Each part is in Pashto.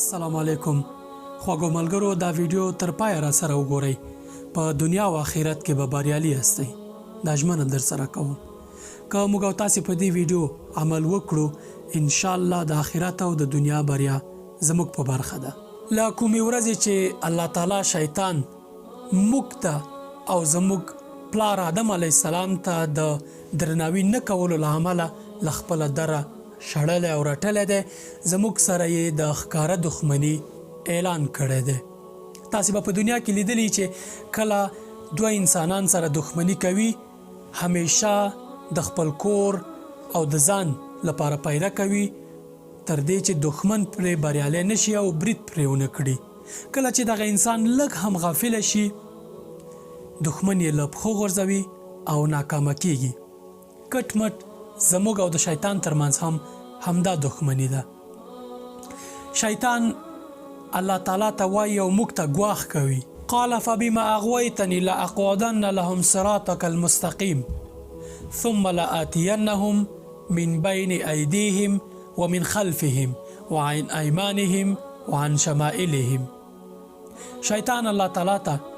السلام علیکم خواږو ملګرو دا ویډیو تر پای را سره وګورئ په دنیا او آخرت کې به بریالي یاستئ دا ژمنه در سره کوم که موږ او تاسو په دې ویډیو عمل وکړو ان شاء الله د آخرت او د دنیا بریا زموږ په برخه ده لا کومې ورځې چې الله تعالی شیطان موږ ته او زموږ پلار آدم علیه السلام ته د درناوي نه کولو له امله له خپله دره شړلې او رټلې ده زموږ سره یې د ښکاره دښمني اعلان کړی دی تاسې به په دنیا کې لیدلی چې کله دوه انسانان سره دښمني کوي همیشه د خپل کور او د ځان لپاره پیدا کوي تر دې چې دښمن پرې بریالی نشي او برید پرې ونه کړي کله چې دغه انسان لږ هم غافله شي دښمن یې له پښو غورځوي او ناکامه کیږي کټ مټ زموږ او د شیطان ترمنځ هم همدا دښمني ده شیطان الله تعالی ته وایي او موږ ته ګواښ کوي قال فبما اغويتني لاقعدن لهم صراطك المستقيم ثم لآتينهم من بين ايديهم ومن خلفهم وعن ايمانهم وعن شمائلهم شیطان الله تعالی ته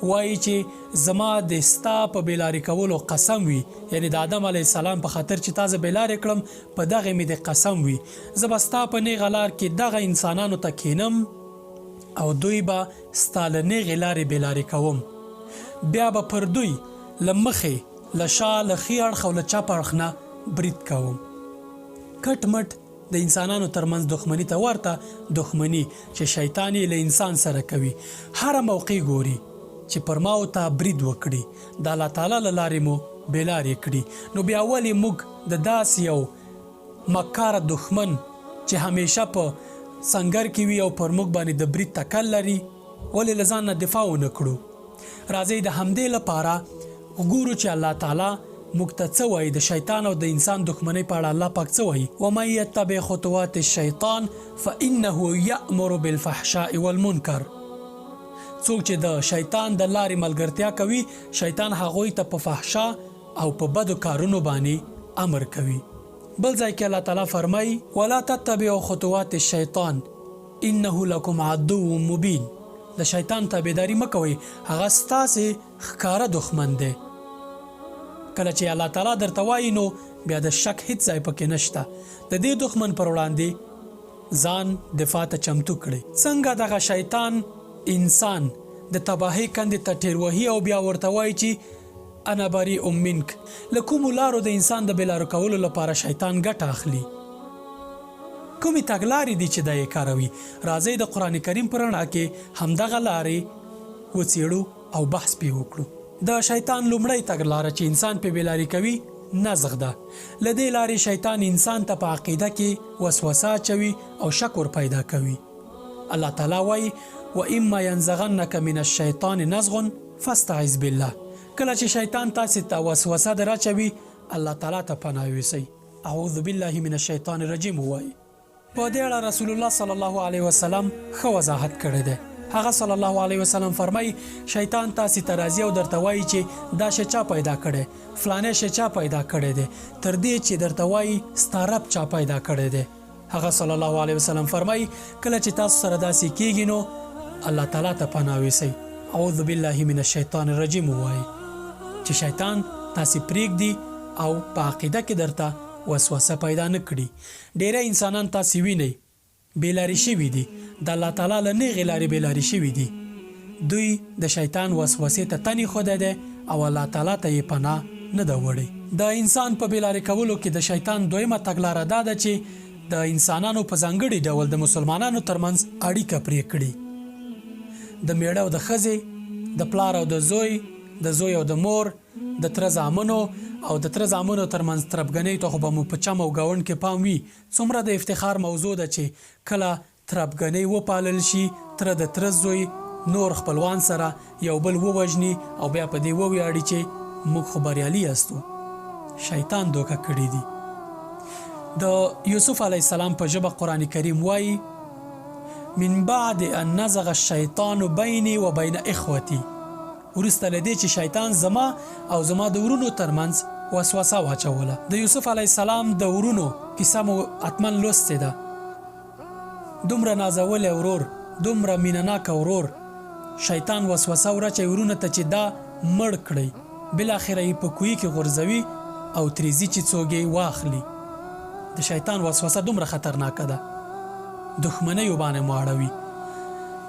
وایي چې زما د ستا په بېلارې کولو قسم وي یعنی د آدم علیه السلام په خاطر چې تا زه بېلارې کړم په دغې مې د قسم وي زه به ستا په نیغه لار کې دغه انسانانو ته کینم او دوی به ستا له نیغې لارې بېلارې کوم بیا به پر دوی له مخې له شا له ښي اړخ او له چپ اړخ نه برید کوم کټ مټ د انسانانو ترمنځ دښمني ته ورته دښمني چې شیطان یې له انسان سره کوي هره موقع ګوري چې پر ما او ته برید وکړي د الله تعالی له لارې مو بېلارې کړي نو بیا ولې موږ د داسې یو مکاره دښمن چې همیشه په سنګر کې وي او پر موږ باندې د برید تکل لري ولې له ځان نه دفاع ونه کړو راځئ د همدې لپاره وګورو چې الله تعالی موږ ته څه وایي د شیطان او د انسان دښمنۍ په اړه الله پاک څه وایي ومن یتبع خطوات الشیطان فانه یأمر بالفحشاء والمنکر څوک چې د شیطان د لارې ملګرتیا کوي شیطان هغوی ته په فحشا او په بدو کارونو باندې امر کوي بل ځای کې الله تعالی فرمایي ولا تتبعوا خطوات الشیطان انه لکم عدو مبین د شیطان تابعداري مه کوئ هغه ستاسې ښکاره دښمن دی کله چې الله تعالی درته وایي نو بیا د شک هیڅ ځای پکې نشته د دې دښمن پر وړاندې ځان دفاع ته چمتو کړئ څنګه دغه شیطان انسان د تباهۍ کندې ته ټیر وهي او بیا ورته وایي چې انا بریء منک له کومو لارو د انسان د بېلارو کولو لپاره شیطان ګټه اخلي کومې تګلارې دي چې دا یې کاروي راځئ د قرآن کریم په رڼا کې همدغه لارې وڅېړو او بحث پرې وکړو د شیطان لومړی تګلاره چې انسان پې بېلارې کوي نزغ ده له دې لارې شیطان انسان ته په عقیده کې وسوسه اچوي او شک ور پیدا کوي الله تعالی وایي وَإِمَّا يَنزَغَنَّكَ مِنَ الشَّيْطَانِ نَزْغٌ فَاسْتَعِذْ بِاللَّهِ کله چې شیطان تاسې ته وسوسه در اچوي الله تعالی ته پناه یوسئ اعوذ بالله من الشیطان الرجیم ووایي په دې اړه رسول الله صلی الله علیه وسلم ښه وضاحت کړی دی هغه صلی الله علیه وسلم فرمایي شیطان تاسې ته راځي او درته وایي چې دا شی چا پیدا کړی فلانی شی چا پیدا کړی دی تر دې چې درته وایي ستا رب چا پیدا کړی دی هغه صلی الله علیه وسلم فرمایي کله چې تاسو سره داسې کیږي نو الله تعالی ته پناه ویسئ اعوذ بالله من الشیطان الرجیم ووایي چې شیطان تاسې پرېږدي او په عقیده کې درته وسوسه پیدا نه کړي ډېری انسانان تاسې وینئ بېلارې شوي دي د الله تعالی له نیغې لارې بېلارې شوي دي دوی د شیطان وسوسې ته تن ایښودی دی او الله تعالی ته یې پناه نه ده وړی د انسان په بېلارې کولو کې د شیطان دویمه تګلاره دا ده چې د انسانانو په ځانګړي ډول د مسلمانانو ترمنځ اړیکه پرې کړي د میړه او د ښځې د پلار او د زوی او د مور د تره زامنو او د تره زامنو ترمنځ تربګنۍ ته خو به مو په چم او ګاونډ کې پام وي څومره د افتخار موضوع ده چې کله تربګنۍ وپالل شي تره د تره زوی نور خپلوان سره یو بل ووژني او بیا په دې وویاړي چې موږ خو بریالي یاستو شیطان دوکه کړي دي د یوسف علیه السلام په ژبه قرآن کریم وایي من بعد ان نزغ الشیطان بیني و بین اخوتي وروسته له دې چې شیطان زما او زما د ورونو ترمنځ وسوسه واچوله د یوسف علیه السلام د ورونو کیسه مو حتما لوستې ده دومره نازولی ورور، دومره مینهناک ورور، شیطان وسوسه ورچوي ورونو ته چې دا مړ کړئ، بالاخره یې په کوهي کې غورځوي او تریزي چې څوک یې واخلي. د شیطان وسوسه دومره خطرناکه ده، دښمنیو باندې مو اړوي.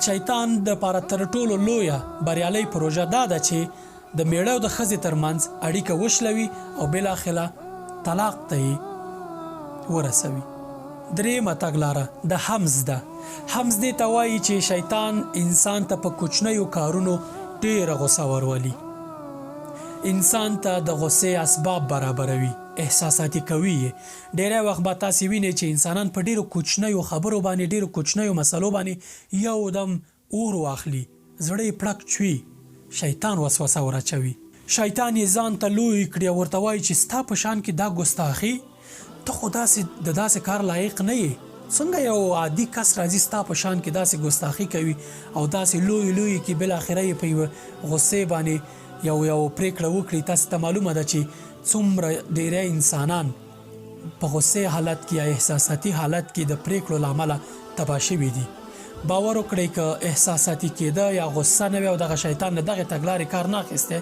شیطان د پاره تر ټولو لویه بریالۍ پروژه دا ده چې د میړه او د ښځې ترمنځ اړیکه وشلوي او بالاخره طلاق ته یې ورسوي. درېیمه تګلاره د حمز ده. حمز دې ته وایي چې شیطان انسان ته په کوچنیو کارونو ډېره غوسه ورولي، انسان ته د غوسې اسباب برابروي، احساساتي کوي. ډېری وخت به تاسې وینئ چې انسانان په ډېرو کوچنیو خبرو باندې، ډېرو کوچنیو مسلو باندې یو دم اور واخلي، زړه یې پړک چوي، شیطان وسوسه ورچوي. شیطان یې ځان ته لوی کړي او ورته وایي چې ستا په شان کې دا ګستاخي، ته خو د داسې کار لایق نه یې. څنګه یو عادي کس راځي ستا په شان کې داسې ګستاخي کوي او داسې لوی کې بالاخره یې په یوه غصې باندې یو پریکړه وکړي. تاسو ته معلومه ده چې څومره ډیری انسانان په غصې حالت کې یا احساساتي حالت کې د پریکړو له امله تباه شوي دي. باور وکړئ که احساساتي کېده یا غصه نه وي او دغه شیطان له دغې تګلارې کار نه اخیستی،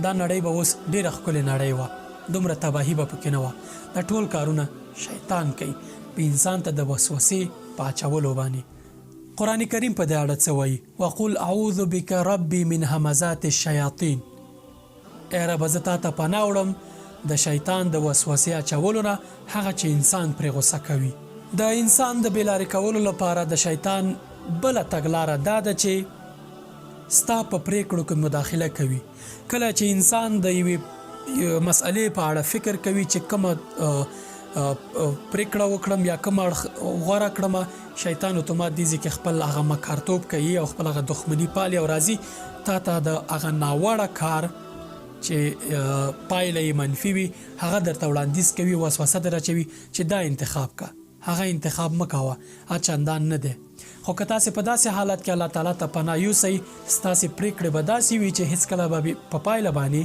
دا نړۍ به اوس ډېره ښکلې نړۍ وه، دومره تباهي به پکې نه وه. دا ټول کارونه شیطان کوي په انسان ته د وسوسې په اچولو باندې. قرآن کریم په دې اړه څه وایي؟ وقل اعوذ بک ربي من همزات الشیاطین. ای ربه زه تا ته پناه وړم د شیطان د وسوسې اچولو نه، هغه چې انسان پرې غوسه کوي. د انسان د بېلارې کولو لپاره د شیطان بله تګلاره دا ده چې ستا په پریکړو کې مداخله کوي. کله چې انسان د یوې مسئلې په اړه فکر کوي چې کومه پریکړه وکړم یا کوم اړخ غوره کړم، شیطان اتومات دې ځای کې خپل هغه مکارتوب کوي او خپل هغه دښمني پالي او راځي تا ته د هغه ناوړه کار چې پایله یې منفي وي هغه درته وړاندیز کوي، وسوسه در اچوي چې دا انتخاب کا، هغه انتخاب مه کوه، چندان نه دی. خو که تاسې په داسې حالت کې الله تعالی ته پناه یوسئ، ستاسې پریکړې به داسې وي چې هیڅکله به په پایله باندې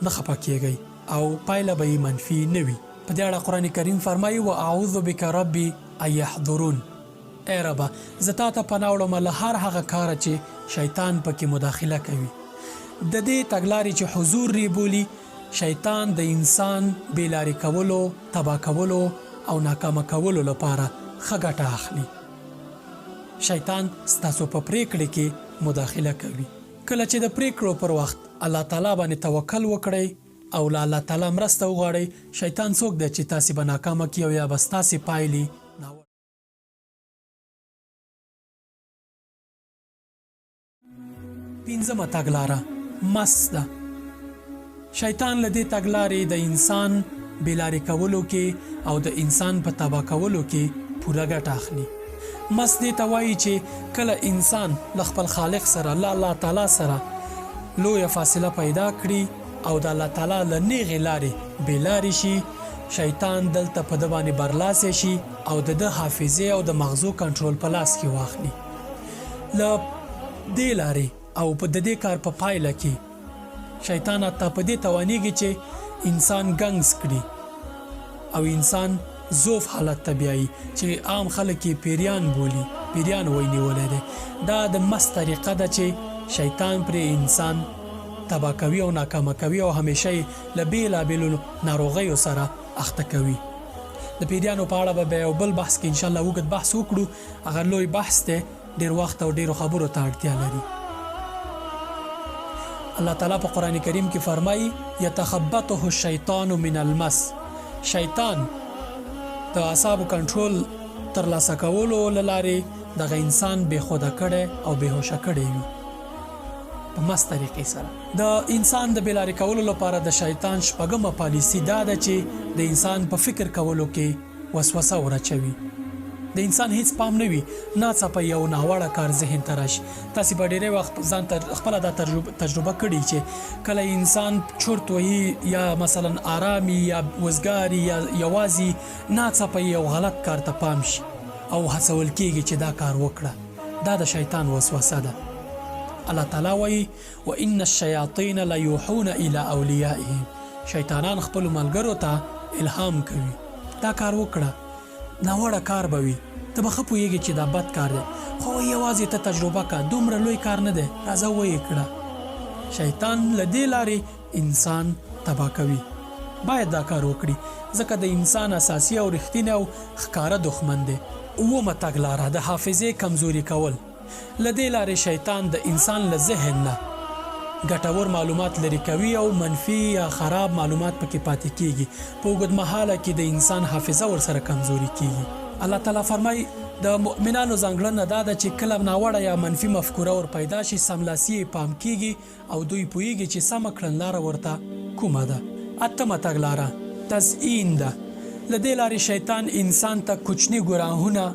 نه خفه کیږئ او پایله به یې منفي نه وي. په دې اړه قرآن کریم فرمایي واعوذ بک ربي ان یحضرون. ای ربه زه تا ته پناه وړم له هر هغه کاره چې شیطان پکې مداخله کوي. د دې تګلارې چې حضور ری بولی، شیطان د انسان بېلارې کولو، تباه کولو او ناکامه کولو لپاره ښه ګټه اخلي. شیطان ستاسو په پریکړې کې مداخله کوي. کله چې د پریکړو پر وخت الله تعالی باندې توکل وکړئ او له الله تعالی مرسته وغواړئ، شیطان څوک دی چې تاسې به ناکامه کړي او یا به ستاسې پایلې پنځمه تګلاره مس ده. شیطان له دې تګلارې د انسان بېلارې کولو کې او د انسان په تباه کولو کې پوره ګټه اخلي. مس دې ته وایي چې کله انسان له خپل خالق سره، له الله تعالی سره لویه فاصله پیدا کړي او د الله تعالی له نیغې لارې بېلارې شي، شیطان دلته په ده باندې برلاسی شي او د ده حافظې او د مغزو کنټرول په لاس کې واخلي. له دې لارې او په د دې کار په پایله کې شیطان حتی په دې توانیږي چې انسان ګنګس کړي او انسان زوف حالت ته بیایي چې عام خلک یې پیریان بولي، پیریان وایي نیولی دی. دا د مس طریقه ده چې شیطان پرې انسان تباه کوي او ناکامه کوي او همیشه یې له بېلابېلو ناروغیو سره اخته کوي. د پیریانو په اړه به یو بل بحث کې انشاءالله اوږد بحث وکړو، هغه لوی بحث دی، ډېر وخت او ډېرو خبرو ته اړتیا لري. الله تعالی په قرآن کریم کې فرمایي یتخبطه الشیطان من المس. شیطان د اعصابو کنټرول ترلاسه کولو له لارې دغه انسان بېخوده کړی او بېهوشه کړی وي په مس طریقې سره. د انسان د بېلارې کولو لپاره د شیطان شپږمه پالیسي دا ده چې د انسان په فکر کولو کې وسوسه ورچوي. د انسان هیڅ پام نه وي، ناڅاپه یو ناوړه کار ذهن ته راشي. تاسې به ډېری وخت ځان خپله دا تجربه کړي چې کله انسان چرت وهي یا مثلا آرامي یا وزګاري یا یوازې ناڅاپه یو غلط کار ته پام شي او هڅول کېږي چې دا کار وکړه، دا د شیطان وسوسه ده. الله تعالی وایي وان الشیاطین لیوحون الی اولیائهم. شیطانان خپلو ملګرو ته الهام کوي دا کار وکړه، ناوړه کار به وي ته به ښه پوهېږې چې دا بد کار دی، خو یوازې ته تجربه کړه، دومره لوی کار نه دی، راځه ویې کړه. شیطان له دې لارې انسان تباه کوي. باید دا کار وکړي ځکه د انسان اساسي او رښتینی او ښکاره دښمن دی. اومه تګلاره د حافظې کمزوري کول. له دې لارې شیطان د انسان له ذهن نه ګټور معلومات لري کوي او منفي یا خراب معلومات پکې پاتې کیږي. په اوږد مهاله کې د انسان حافظه ورسره کمزوري کیږي. الله تعالی فرمایي د مؤمنانو ځانګړنه دا ده چې کله ناوړه یا منفي مفکوره ور پیدا شي سملاسي یې پام کیږي او دوی پوهیږي چې سمه کړنلاره ورته کومه ده. اتمه تګلاره تزیین ده. له دې لارې شیطان انسان ته کوچني ګناهونه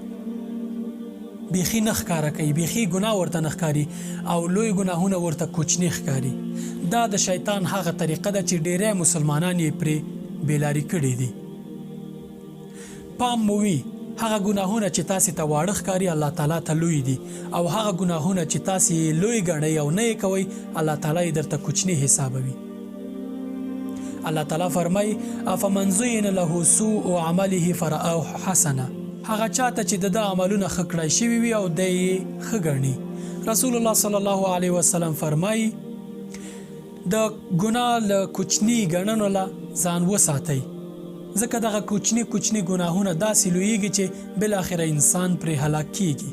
بیخي نه ښکاره کوي، بیخي ګناه ورته نه ښکاري او لوی ګناهونه ورته کوچني ښکاري. دا د شیطان هغه طریقه ده چې ډیری مسلمانان یې پرې بېلارې کړي دي. پام مو وي هغه ګناهونه چې تاسې ته واړه ښکاري الله تعالی ته لوی دي او هغه ګناهونه چې تاسې یې لوی ګڼئ او نه یې کوئ الله تعالی یې درته کوچني حسابوي. الله تعالی فرمای افمن زین له سوء عمله فرآه حسنه. هغه چاته چې د عملونه ښه کړای شوي وي او دی یې ښه ګڼي. رسول الله صلی الله علیه وسلم فرمای د ګناه له کوچني ګڼنو له ځان وساتئ ځکه دغه کوچني کوچني ګناهونه داسې لویږي چې بالاخره انسان پرې هلاک کیږي.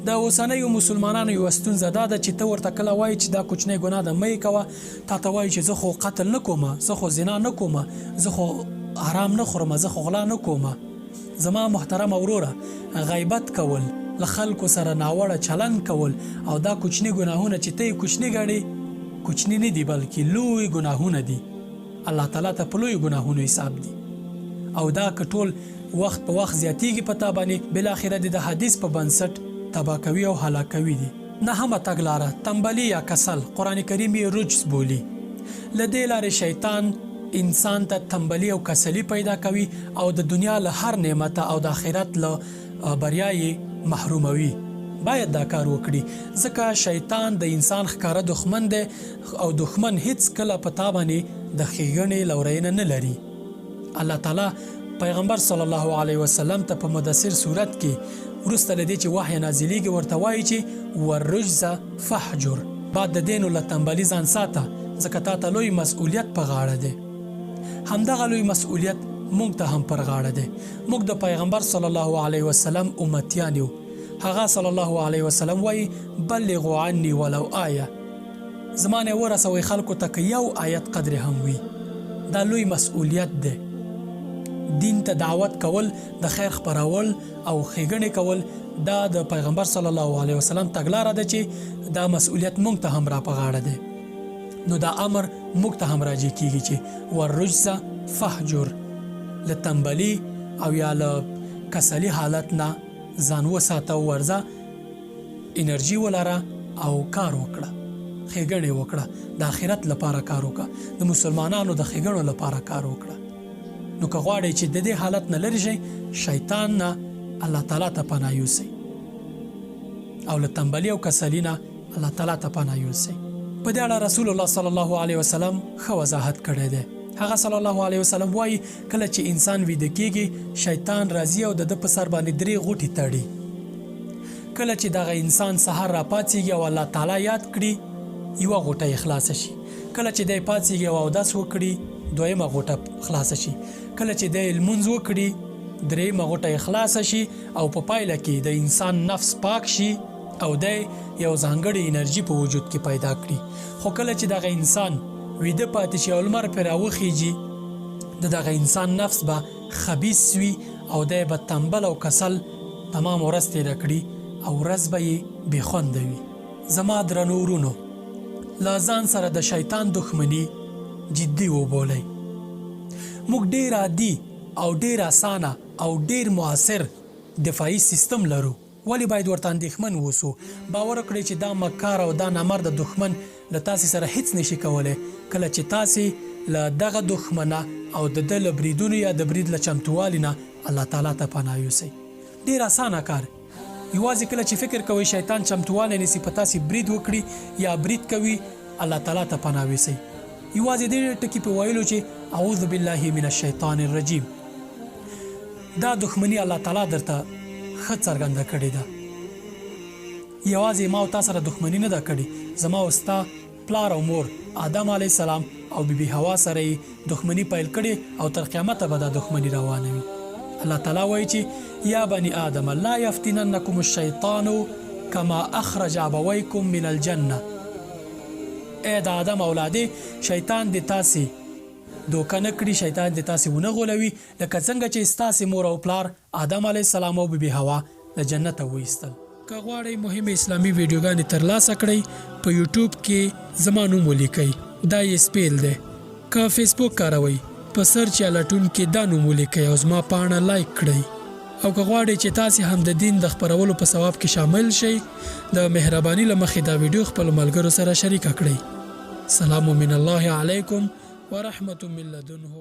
د اوسنیو مسلمانانو یو ستونزه دا ده چې ته ورته کله وایي چې دا کوچنی ګناه ده مه یې کوه، تا ته وایي چې زه خو قتل نه کومه، زه خو زنا نه کومه، زه خو حرام نه خورمه، زه خو غلا نه کومه. زما محترمه وروره، غیبت کول، له خلکو سره ناوړه چلند کول او دا کوچني ګناهونه چې ته یې کوچني ګڼې کوچني نه دي بلکې لوی ګناهونه دي. الله تعالی ته په لوی ګناهونو حساب دي او دا که ټول وخت په وخت زیاتیږي په تا باندې بالاخره د حدیث په بنسټ تباه کوي او هلاکوي دي. نهمه تګلاره تنبلي یا کسل. قرآن کریم یې رجس بولي. له دې لارې شیطان انسان ته تنبلي او کسلي پیدا کوي او د دنیا له هر نعمت او د آخرت له بریا یې محروموي. باید دا کار وکړي ځکه شیطان د انسان ښکاره دښمن دی او دښمن هیڅ کله په تا باندې د ښېګڼې لورینه نه لري. الله تعالی پیغمبر صلی الله علیه وسلم ته په مدثر صورت کې وروسته له دې چې وحی نازلیږي ورته وایي چې والرجز فاحجر. بعد د دینو له تنبلي ځان ساته ځکه تا ته لوی مسؤلیت په غاړه دی. همدغه لوی مسؤلیت موږ ته هم پر غاړه دی. موږ د پیغمبر صلی الله علیه وسلم امتیان یو. هغه صلی الله علیه وسلم وایي بلغوا عني ولو آیه. زما نه ورسوئ خلکو ته که یو آیت قدر هم وي. دا لوی مسؤلیت دی. دین ته دعوت کول، د خیر خپرول او ښېګڼې کول دا د پیغمبر صلی الله علیه وسلم تګلاره ده چې دا مسؤلیت موږ ته هم را په غاړه دی. نو دا امر موږ ته هم راجع کیږي چې والرجز فاحجر. له تنبلي او یا له کسلي حالت نه ځان وساته او ورځه انرژي ولره او کار وکړه، ښېګڼې وکړه، د آخرت لپاره کار وکړه، د مسلمانانو د ښېګڼو لپاره کار وکړه. نو که غواړئ چې د دې حالت نه لرې شئ شیطان نه الله تعالی ته پناه یوسئ او له تنبلي او کسلي نه الله تعالی ته پناه یوسئ. په دې اړه رسول الله صلی الله علیه وسلم ښه وضاحت کړی دی. هغه صلی الله علیه وسلم وایي کله چې انسان ویده کیږي شیطان راځي او د ده په سر باندې 3 غوټې تړي. کله چې دغه انسان سحر را پاڅېږي او الله تعالی یاد کړي 1 غوټه یې خلاصه شي. کله چې دی پاڅېږي او اودس وکړي 2 غوټه خلاصه شي. کله چې دی لمونځ وکړي 3 غوټه یې خلاصه شي او په پایله کې د انسان نفس پاک شي او دی یو ځانګړې انرژي په وجود کې پیدا کړي. خو کله چې دغه انسان ویده پاتې شي او لمر پرې راوخیږي دغه انسان نفس به خبیث وي او دی به تنبل او کسل تمام ورځ تېره کړي او ورځ به یې بې خونده وي. زما درنو ورونو، له ځان سره د شیطان دښمني جدي وبولئ. موږ ډېر عادي او ډېر اسانه او ډېر مؤثر دفاعي سیستم لرو. ولی باید ورته اندېښمن اوسو؟ باور وکړئ چې دا مکار او دا نامرده دښمن له تاسې سره هیڅ نشي کولی کله چې تاسې له دغه دښمنه او د ده له بریدونو یا د برید له چمتووالي نه الله تعالی ته پناه یوسئ. ډېر اسانه کار. یوازې کله چې فکر کوئ شیطان چمتووالی نیسي په تاسې برید وکړي یا برید کوي الله تعالی ته پناه یوسئ. یوازې دې ټکي په ویلو چې اعوذ بالله من الشیطان الرجیم. دا دښمني الله تعالی درته ښه څرګنده کړې ده. یوازې ما او تا سره دښمني نه ده کړې، زما او ستا پلار او مور آدم علیه السلام او بیبي حوا سره یې دښمني پیل کړې او تر قیامته به دا دښمني روانه وي. الله تعالی وایي چې یا بني آدم لا یفتننکم الشیطان کما اخرج ابویکم من الجنه. ای د آدم اولاده، شیطان د تاسې دوکه نه کړي، شیطان د تاسې ونه غولوي لکه څنګه چې ستاسې مور او پلار آدم علیه السلام او بیبي حوا د جنته وایستل. که غواړئ مهمې اسلامي ویډیوګانې ترلاسه کړئ په یوټیوب کې زما نوم ولیکئ، دا یې سپیل دی. که فیسبوک کاروئ په سرچ یا لټون کې دا نوم ولیکئ او زما پاڼه لایک کړئ. او که غواړئ چې تاسې هم د دین د خپرولو په ثواب کې شامل شئ، د مهرباني له مخې دا ویډیو خپلو ملګرو سره شریکه کړئ. سلام من الله علیکم ورحمة من لدنه